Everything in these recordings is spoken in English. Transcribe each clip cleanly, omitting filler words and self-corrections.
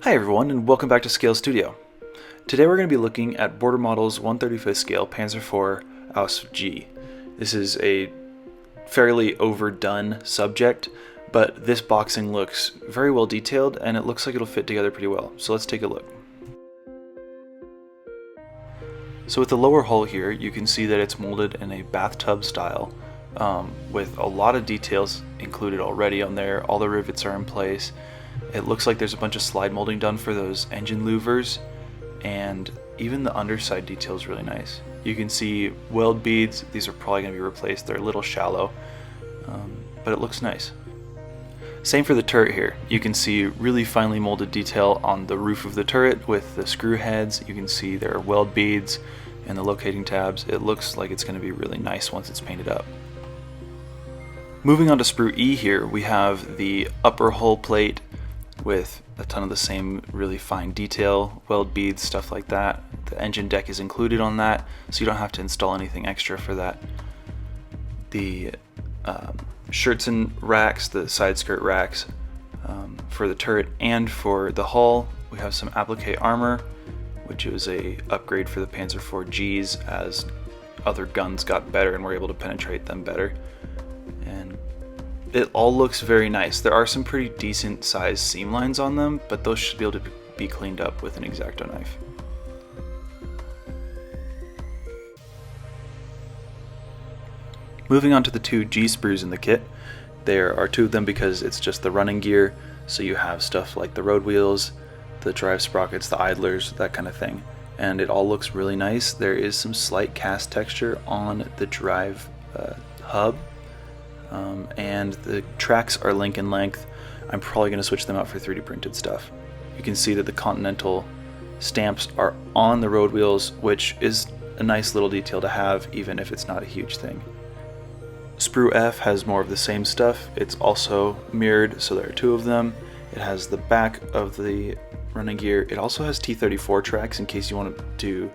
Hi everyone, and welcome back to Scale Studio. Today we're going to be looking at Border Model's 1/35 scale Panzer IV Ausf G. This is a fairly overdone subject, but this boxing looks very well detailed and it looks like it'll fit together pretty well. So let's take a look. So with the lower hull here, you can see that it's molded in a bathtub style with a lot of details included already on there. All the rivets are in place. It looks like there's a bunch of slide molding done for those engine louvers, and even the underside detail is really nice. You can see weld beads. These are probably going to be replaced. They're a little shallow, but it looks nice. Same for the turret here. You can see really finely molded detail on the roof of the turret with the screw heads. You can see there are weld beads and the locating tabs. It looks like it's going to be really nice once it's painted up. Moving on to sprue E here, we have the upper hull plate with a ton of the same really fine detail, weld beads, stuff like that. The engine deck is included on that, so you don't have to install anything extra for that. The shirts and racks, the side skirt racks for the turret and for the hull, we have some applique armor, which was a upgrade for the Panzer IV Gs as other guns got better and were able to penetrate them better. And it all looks very nice. There are some pretty decent sized seam lines on them, but those should be able to be cleaned up with an X-Acto knife. Moving on to the two G sprues in the kit. There are two of them because it's just the running gear, so you have stuff like the road wheels, the drive sprockets, the idlers, that kind of thing. And it all looks really nice. There is some slight cast texture on the drive hub, and the tracks are Lincoln length. I'm probably going to switch them out for 3D printed stuff. You can see that the Continental stamps are on the road wheels, which is a nice little detail to have even if it's not a huge thing. Sprue F has more of the same stuff. It's also mirrored, so there are two of them. It has the back of the running gear. It also has T34 tracks in case you want to do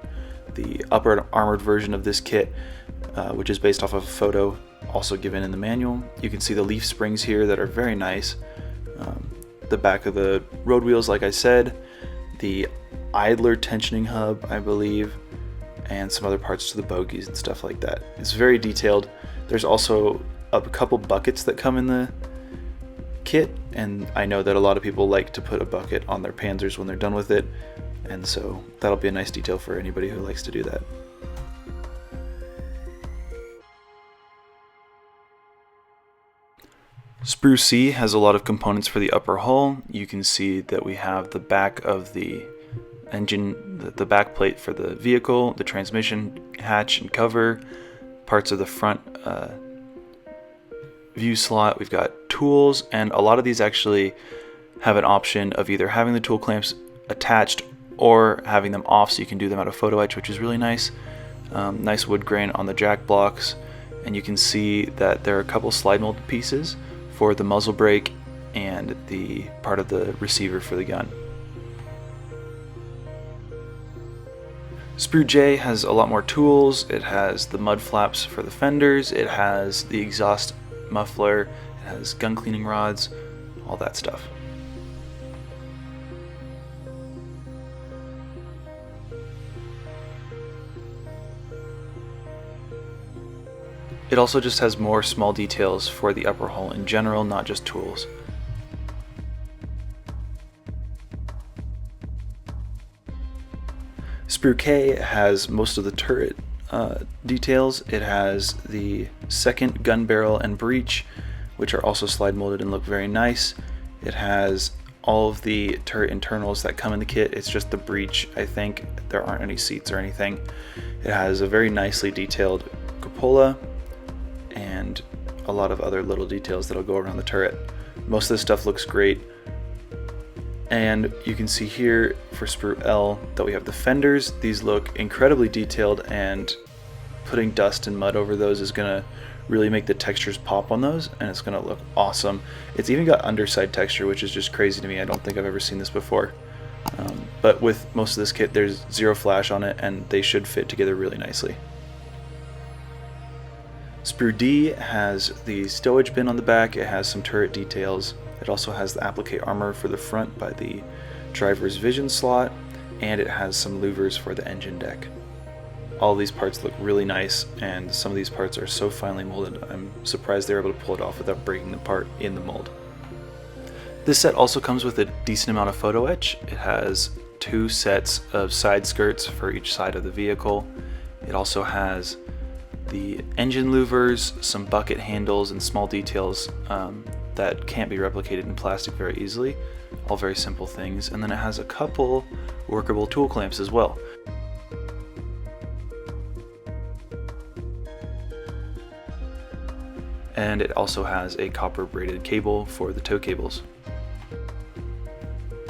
the upper armored version of this kit, which is based off of a photo also given in the manual. You can see the leaf springs here that are very nice. The back of the road wheels, like I said, the idler tensioning hub, I believe, and some other parts to the bogies and stuff like that. It's very detailed. There's also a couple buckets that come in the kit, and I know that a lot of people like to put a bucket on their Panzers when they're done with it, and so that'll be a nice detail for anybody who likes to do that. Sprue C has a lot of components for the upper hull. You can see that we have the back of the engine, the back plate for the vehicle, the transmission hatch and cover, parts of the front view slot. We've got tools, and a lot of these actually have an option of either having the tool clamps attached or having them off, so you can do them out of Photo-etch, which is really nice. Nice wood grain on the jack blocks, and you can see that there are a couple slide molded pieces for the muzzle brake and the part of the receiver for the gun. Sprue J has a lot more tools. It has the mud flaps for the fenders, it has the exhaust muffler, it has gun cleaning rods, all that stuff. It also just has more small details for the upper hull in general, not just tools. Sprue K has most of the turret details. It has the second gun barrel and breech, which are also slide molded and look very nice. It has all of the turret internals that come in the kit. It's just the breech, I think. There aren't any seats or anything. It has a very nicely detailed cupola and a lot of other little details that'll go around the turret. Most of this stuff looks great. And you can see here for Sprue L that we have the fenders. These look incredibly detailed, and putting dust and mud over those is gonna really make the textures pop on those, and it's gonna look awesome. It's even got underside texture, which is just crazy to me. I don't think I've ever seen this before. But with most of this kit, there's zero flash on it, and they should fit together really nicely. Sprue D has the stowage bin on the back. It has some turret details. It also has the applique armor for the front by the driver's vision slot, and it has some louvers for the engine deck. All these parts look really nice, and some of these parts are so finely molded, I'm surprised they were able to pull it off without breaking the part in the mold. This set also comes with a decent amount of photo etch. It has 2 sets of side skirts for each side of the vehicle. It also has the engine louvers, some bucket handles, and small details that can't be replicated in plastic very easily. All very simple things. And then it has a couple workable tool clamps as well. And it also has a copper braided cable for the tow cables.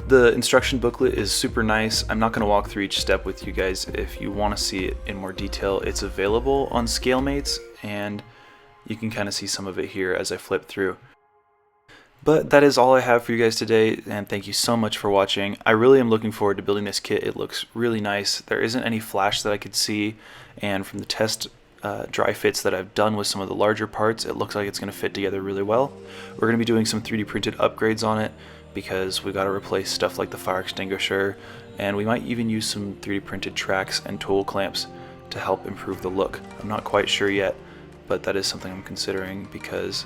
The instruction booklet is super nice. I'm not going to walk through each step with you guys. If you want to see it in more detail, it's available on ScaleMates, and you can kind of see some of it here as I flip through. But that is all I have for you guys today, and thank you so much for watching. I really am looking forward to building this kit. It looks really nice. There isn't any flash that I could see, and from the test dry fits that I've done with some of the larger parts, it looks like it's going to fit together really well. We're going to be doing some 3D printed upgrades on it because we've got to replace stuff like the fire extinguisher, and we might even use some 3D printed tracks and tool clamps to help improve the look. I'm not quite sure yet, but that is something I'm considering because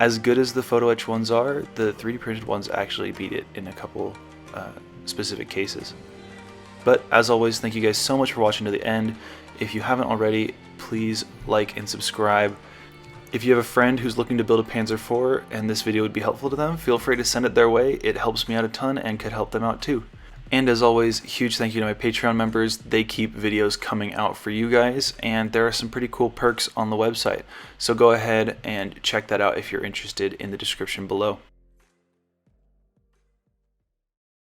as good as the photo etch ones are, the 3D printed ones actually beat it in a couple specific cases. But as always, thank you guys so much for watching to the end. If you haven't already, please like and subscribe. If you have a friend who's looking to build a Panzer IV and this video would be helpful to them, feel free to send it their way. It helps me out a ton and could help them out too. And as always, huge thank you to my Patreon members. They keep videos coming out for you guys, and there are some pretty cool perks on the website. So go ahead and check that out if you're interested in the description below.